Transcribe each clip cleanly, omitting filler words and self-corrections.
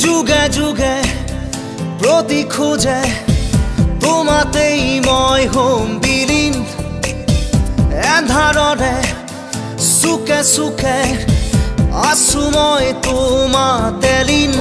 যুগে যুগে প্ৰতি খোঁজে তোমাতেই মই হোম বিলীন এন্ধাৰৰে সুখে সুখে আছো মই তোমাতে লীন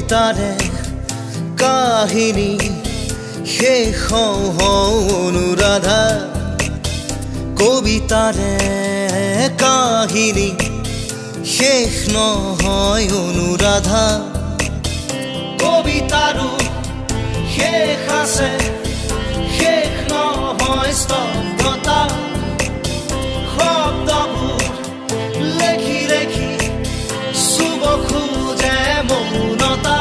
কবিতাৰে কাহিনী শেষ হওঁ অনুৰাধা কবিতাৰে কাহিনী শেষ নহয় অনুৰাধা কবিতাৰো শেষ আছে শেষ নহয় স্তব্ধতা শব্দবোৰ লেখি লেখি চুব খোজে মৌনতা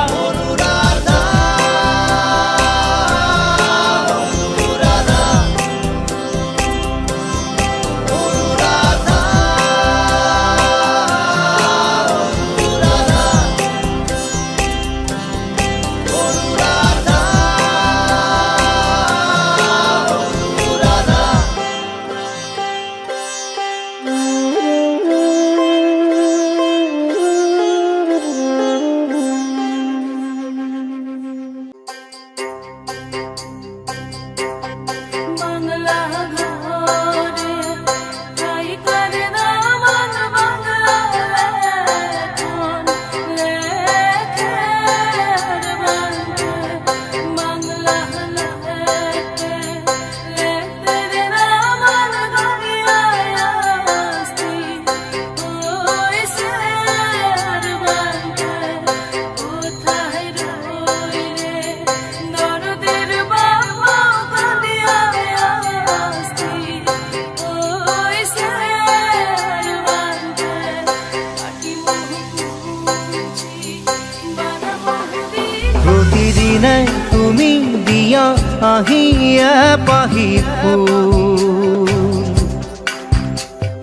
প্ৰতিদিনাই তুমি দিয়া আহিয়া পাহি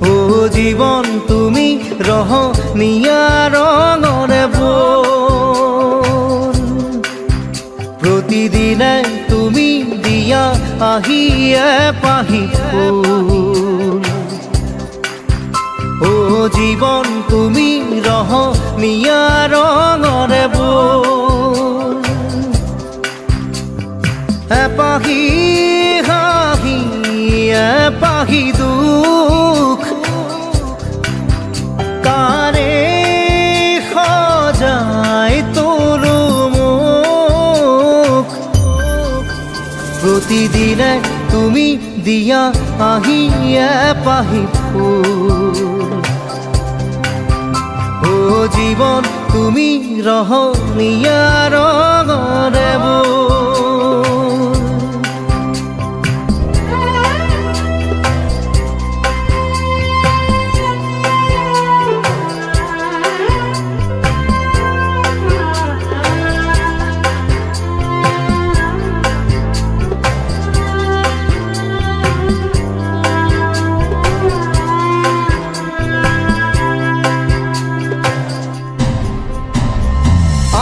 ও জীৱন তুমি ৰহনীয়া ৰঙৰে বোৰ প্ৰতিদিনাই তুমি দিয়া আহিয়া পাহি ও জীৱন তুমি ৰহনীয়া ৰঙৰে বোৰ এপাহি হাঁহি এপাহি দুখ কাৰে সজায় তোৰ মুখ প্ৰতিদিনে তুমি দিয়া আহি এপাহি ফুল ও জীৱন তুমি ৰহণীয়া ৰঙৰে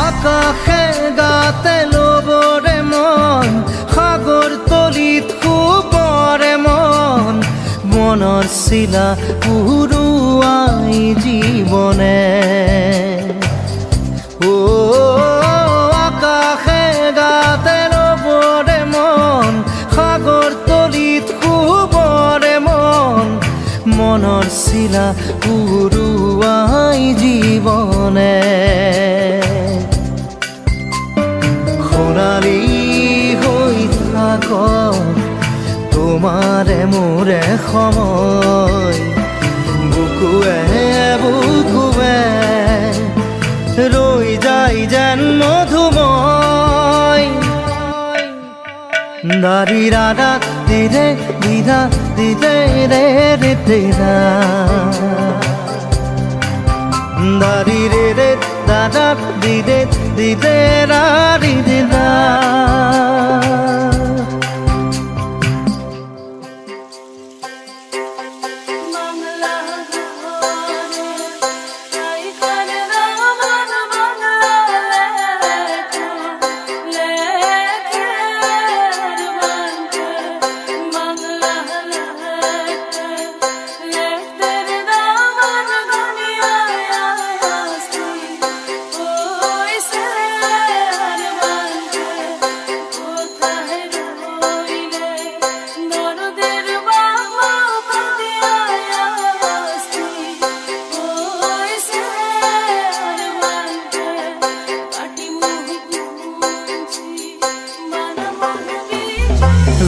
আকাশে গাতে ল'বৰে মন সাগৰ তলিত শুবৰে মন মনৰ চিলা উৰুৱাই জীৱনে ও আকাশে গাতে ল'বৰে মন সাগৰ তলিত শুবৰে মন মনৰ চিলা উৰুৱাই জীৱনে সোণালী হৈ থাক তোমাৰে মোৰে সময় বুকুৱে বুকুৱে ৰৈ যায় যেন মধুময় দাৰি ৰাধা দিদে দিদা দিদে ৰে ৰে দিদা দাৰি ৰে ৰে দাদা দিদে দিদে ৰা দিদে দা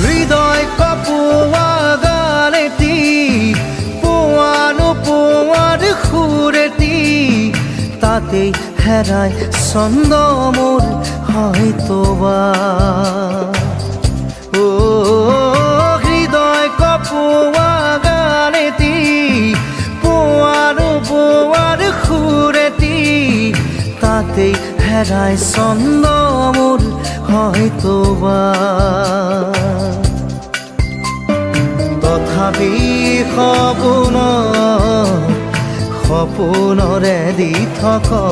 হৃদয় কপোৱা গানেতি পোৱানো পোৱাৰ সুৰেতি তাতেই হেৰাই ছন্দ মোৰ হয়তোবা ও হৃদয় কপোৱা গানেতি পোৱানো পোৱাৰ সুৰেতি তাতেই হেৰাই ছন্দ মোৰ হয়তোবা তথাপি সপোনৰে দি থকা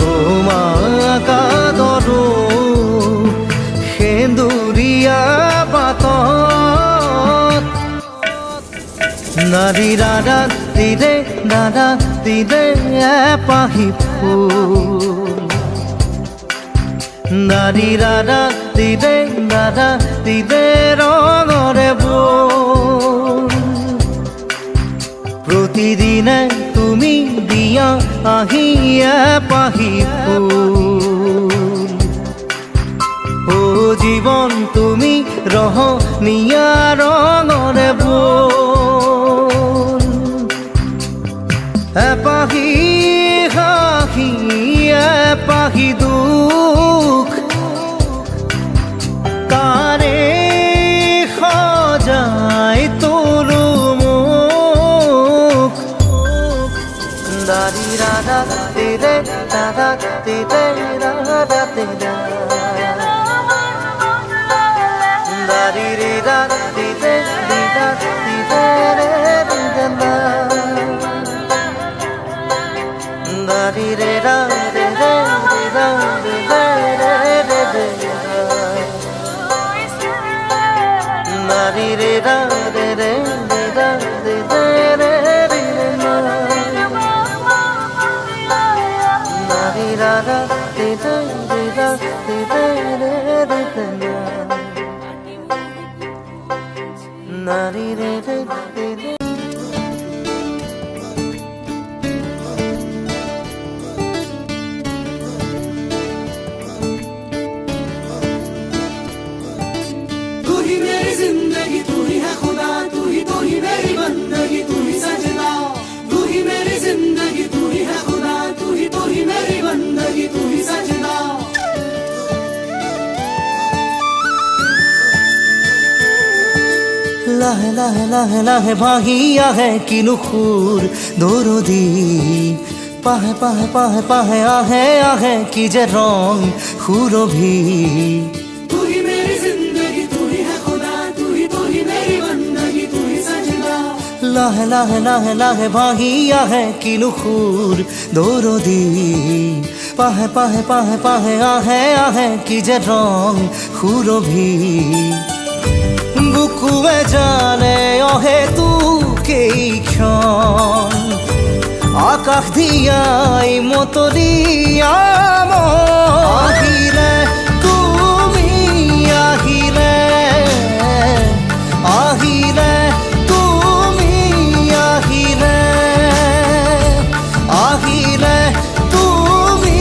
তোমাক আদৰো সেন্দুৰীয়া বাটত নাৰী দাদা দিদে এপাহি ফুল নাৰী দাদা দিদে ৰঙৰে বোল প্ৰতিদিনে তুমি দিয়া আহি এপাহি ফুল ও জীৱন তুমি ৰহণীয়া ৰঙৰে বোল এপাহি হাঁহি এপাহি দুখ কাৰে সজায় তোৰ মুখ দাৰি ৰাধা দিদে দাদা দিদে ৰাধা দিদা দাৰি ৰে ৰাধা দিদে দিদা দিদে ৰে দিদা দাৰি ৰে ৰাধা দিদে দিদা দিদে ৰে দিদা দাৰি ৰে রাধা রে রে দিদা দিদে রে দিদা দারি রাধা দিদে দিদা দিদে রে দিদা লাহে লাহে লাহে লাহে ভাহি আহে কিনো সুৰ দৰদি পাহে পাহে পাহে পাহে আহে আহে কি যে ৰং সুৰভি লাহে লাহে লাহে লাহে ভাহি আহে কিনো সুৰ দৰদি পাহে পাহে পাহে পাহে আহে আহে কি যে ৰং সুৰভি বুকুৱে জানে অহেতুকেইক্ষণ আকাশ দিয়াই মতলীয়া আহিলে তুমি আহিলে আহিলে তুমি আহিলে আহিলে তুমি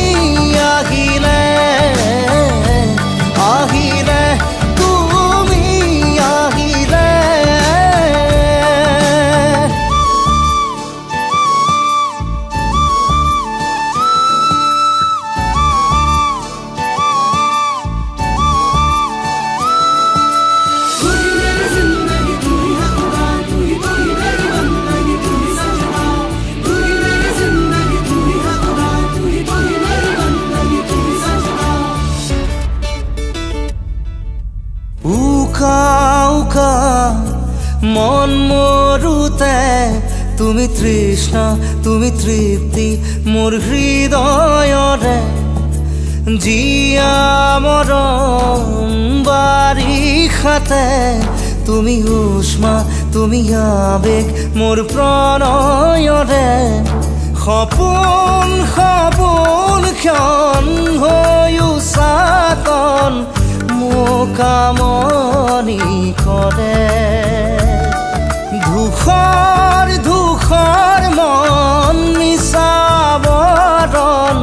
আহিলে আহিলে তুমি আহিলে উকা উকা মন মৰুতে তুমি তৃষ্ণা তুমি তৃপ্তি মোৰ হৃদয়ৰে জিয়া মৰম বাৰিষাতে তুমি উষ্মা তুমি আবেগ মোৰ প্ৰণয়ৰে সপোন সপোন ক্ষণ হৈও চাকন মোকামনি কৰে ধূসৰ ধূসৰ মন নিচাবৰণ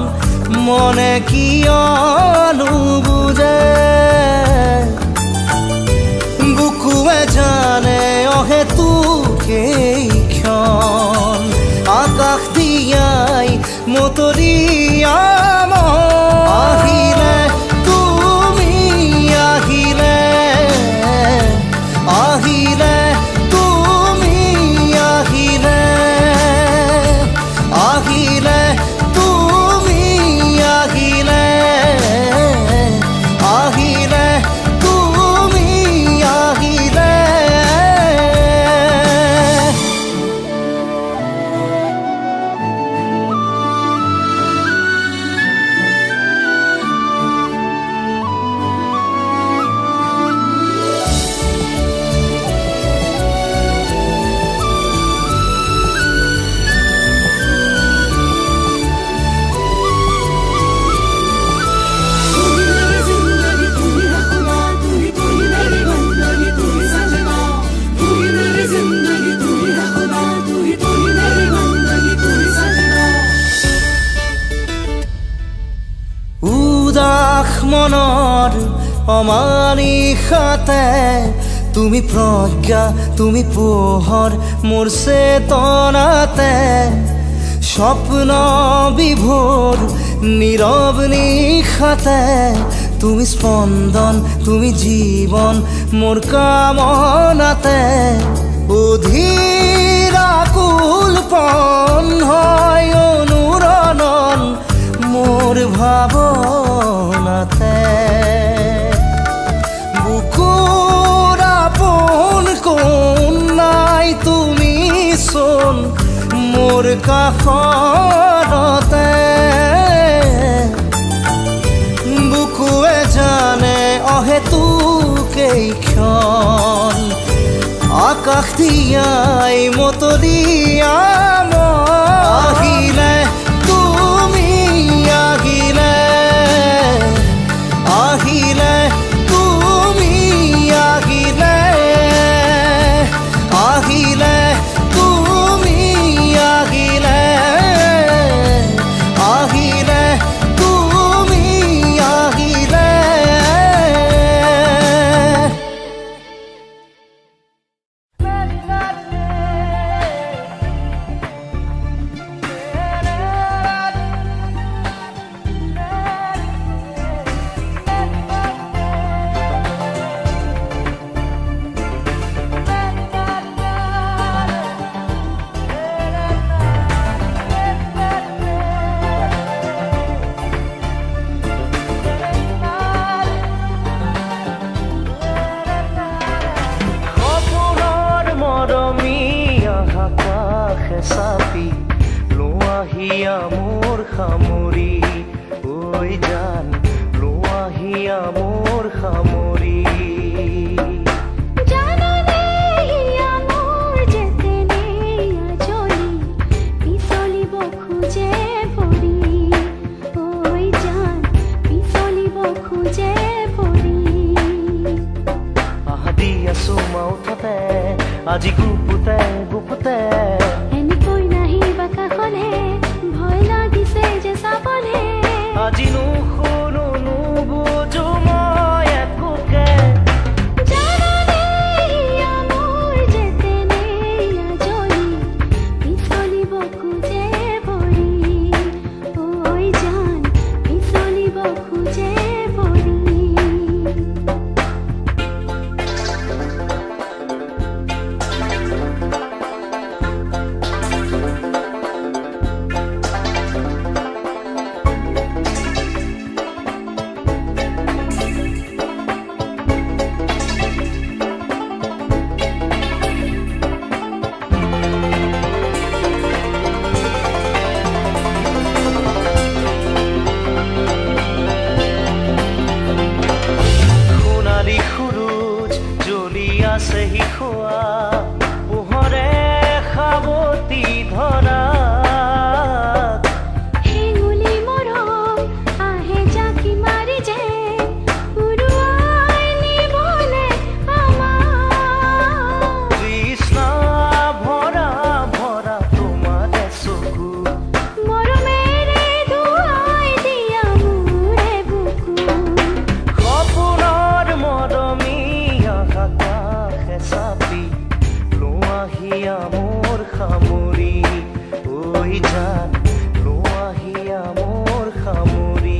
মনে কিয়নো বুজে বুকুৱে জানে অহেতুকেইক্ষণ আকাশ দিয়াই মতলীয়া আহিলে তুমি আহিলে আহিলে তুমি আহিলে আহিলে তুমি আহিলে আহিলে তুমি আহিলে উদাস মনৰ অমানিশাতে তুমি প্ৰজ্ঞা তুমি পোহৰ মোৰ চেতনাতে স্বপ্ন বিভোৰ নীৰৱ নিশাতে তুমি স্পন্দন তুমি জীৱন মোৰ কামনাতে অধীৰ আকুল পণ হয় অনুৰণন মোৰ ভাৱনাতে বুকুৰ আপোন কোন নাই তুমি চোন মোৰ কাষতে বুকুৱে জানে অহেতুকেইক্ষণ আকাশ দিয়াই মতলীয়া আহিলে তুমি আহিলে আহিলে তুমি আহিলে আহিলে তুমি আহিলে আহিলে তুমি আহিলে হেঁচাপি লোৱাহিয়া মোৰ সামৰি ঐ জান লোৱাহিয়া মোৰ সামৰি মাউঠতে আজি গুপুতে গুপুতে এনেকৈ নাহি বাকা হলে ভয় লাগিছে যে চাবলে আজি নুশুনো নুবুজো মই একোকে জানানে মোৰ যেতেনে আজৰি পিছলিব খোজে ভৰি ঐ জান পিছলিব খোজে ভৰি আছে শিখোৱা পোহৰে সাৱতি ধৰা হেঙুলি মৰম আহে জাকি মাৰি যে উৰুৱাই নিবলে আমাৰ তৃষ্ণা ভৰা ভৰা তোমাৰে চকু মৰমেৰে ধুৱাই দিয়া মোৰে বুকু সপোনৰ মৰমী হেঁচাপি লোৱাহিয়া মোৰ সামৰি ঐ জান লোৱাহিয়া মোৰ সামৰি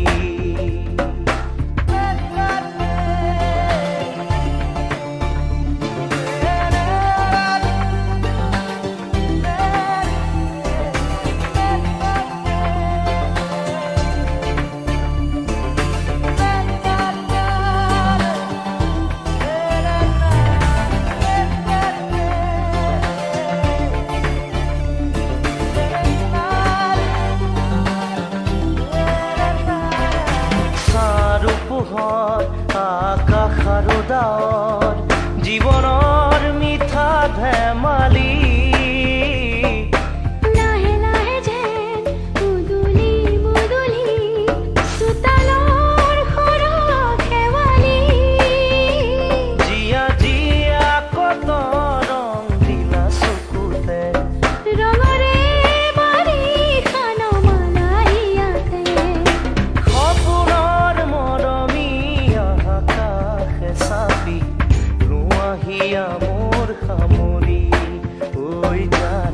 আকাশ আৰু ডাৱৰ জীৱনৰ মিঠা ধেমালি লাহে লাহে যেন মুদুলি মুদুলি চোতালৰ সৰহ শেৱালি জিয়া জিয়া কত ৰং দিলা চকুতে ৰঙৰে বাৰিষা নমালা ইয়াতে সপোনৰ মৰমী হেঁচাপি লোৱাহিয়া মোৰ সামৰি ঐ জান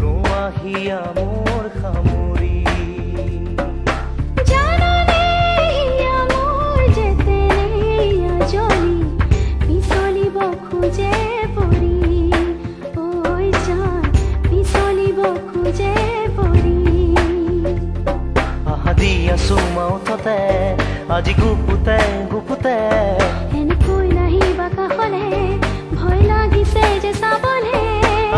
লোৱাহিয়া মোৰ সামৰি জানানে মোৰ যেতেনে আজৰি পিছলিব খোজে ভৰি ঐ জান পিছলিব খোজে ভৰি আহাদি আছো মাউঠতে আজি গুপুতে গুপুতে এনেকৈ নাহি বাকা হলে ভয় লাগিছে যে চাবলে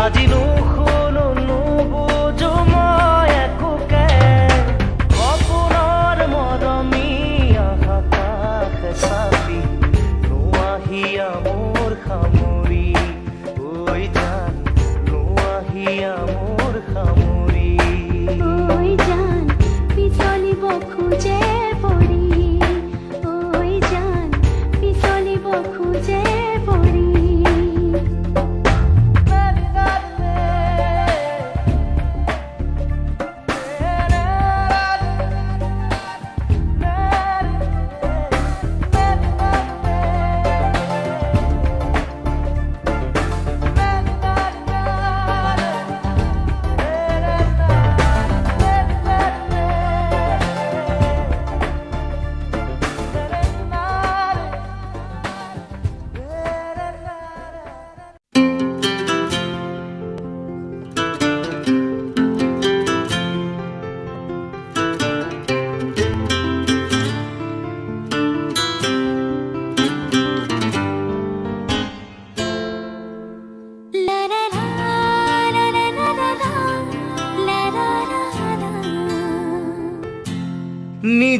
আজি নুশুনো নুবুজো মই একোকে সপোনৰ মৰমী আকাশ হেঁচাপি লোৱাহিয়া মোৰ সামৰি ঐ জান লোৱাহিয়া মোৰ সামৰি ঐ জান পিছলিব খোজে ভৰি ঐ জান পিছলিব খোজে ভৰি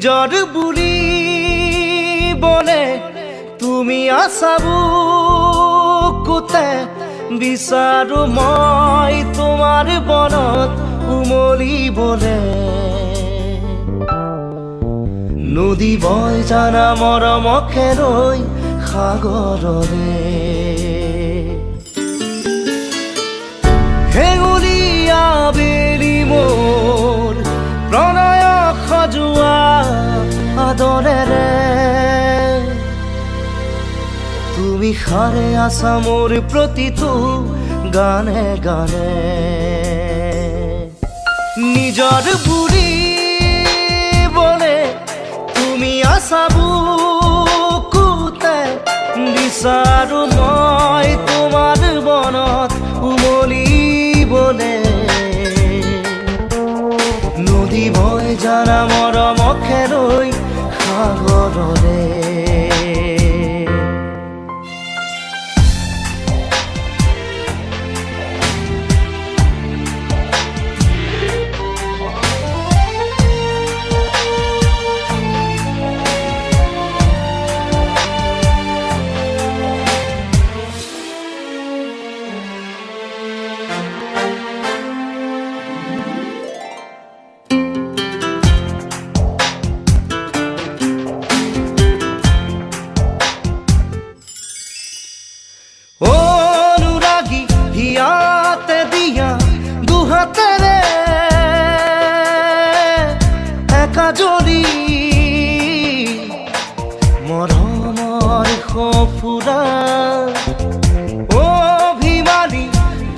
নিজৰ বুলি বলে তুমি আছা বুকুতে বিচাৰো মই তোমাৰ বনত উমলিবলে নদী বয় জানা মৰমকে ৰৈ সাগৰৰে হেঙুলীয়া বেলি মোৰ প্ৰণয় সজোৱা আদৰেৰে তুমি সাৰে আছা মোৰ প্ৰতিটো গানে গানে নিজৰ বুলি বলে তুমি আছা বুকুতে বিচাৰো মই তোমাৰ বনত উমলিবলে নদী বয় জানা মৰমকে ৰৈ সাগৰৰে অনুৰাগী হিয়াতে দিয়া দুহাতেৰে একা জড়ি মৰমৰ সফুৰা অভিমানী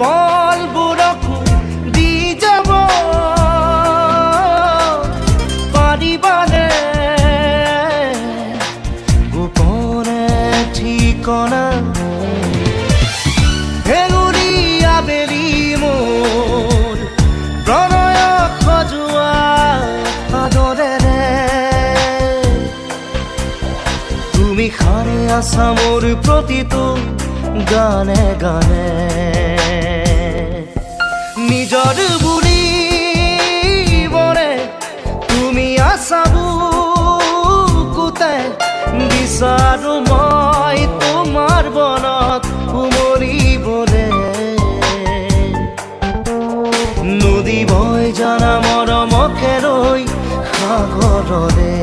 পলবোৰকো দি যাব পাৰিবানে গোপনে ঠিকনা হেঙুলীয়া বেলি মোৰ প্ৰণয় সজোৱা আদৰেৰে তুমি সাৰে আছা মোৰ প্ৰতিটো গানে গানে নিজৰ বুলি বলে তুমি আছা বুকুতে বিচাৰো মই তোমাৰ বনত উমলিবলে নদী বয় জানা মৰমকে ৰৈ সাগৰৰে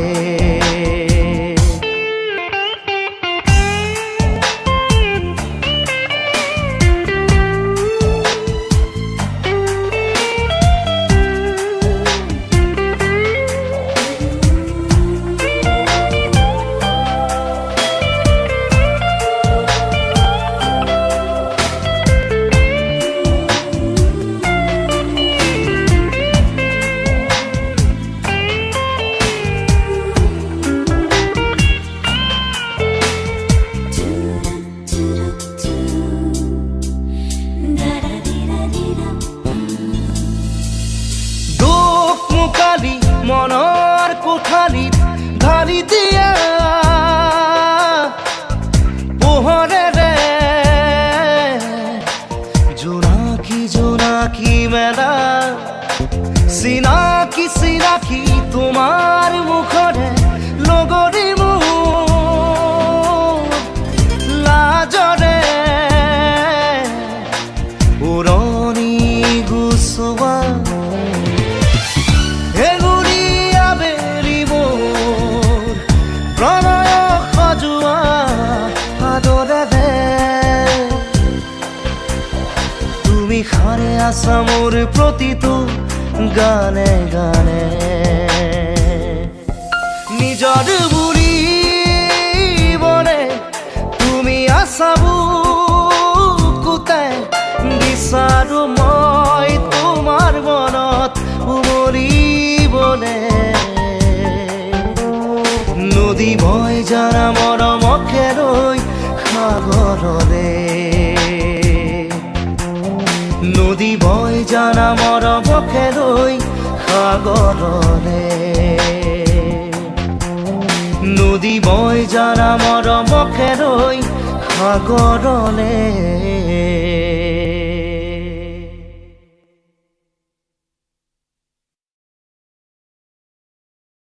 মনৰ কোঠালিত ঢালি দিয়া পোহৰেৰে জোনাকী জোনাকী মেলা চিনাকি চিনাকি তোমাৰ মুখৰে লগৰী মোৰ লাজৰে উৰণি গুচোৱা প্ৰণয় সজোৱা আদৰেৰে তুমি সাৰে আছা মোৰ প্ৰতিটো গানে গানে নিজৰ বুলি বলে তুমি আছা বুকুতে বিচাৰো মই তোমাৰ বনত উমলিবলে নদী বয় জানা মৰমকে ৰৈ সাগৰৰে নদী বয় জানা মৰমকে ৰৈ সাগৰৰে নদী বয় জানা মৰমকে ৰৈ সাগৰলে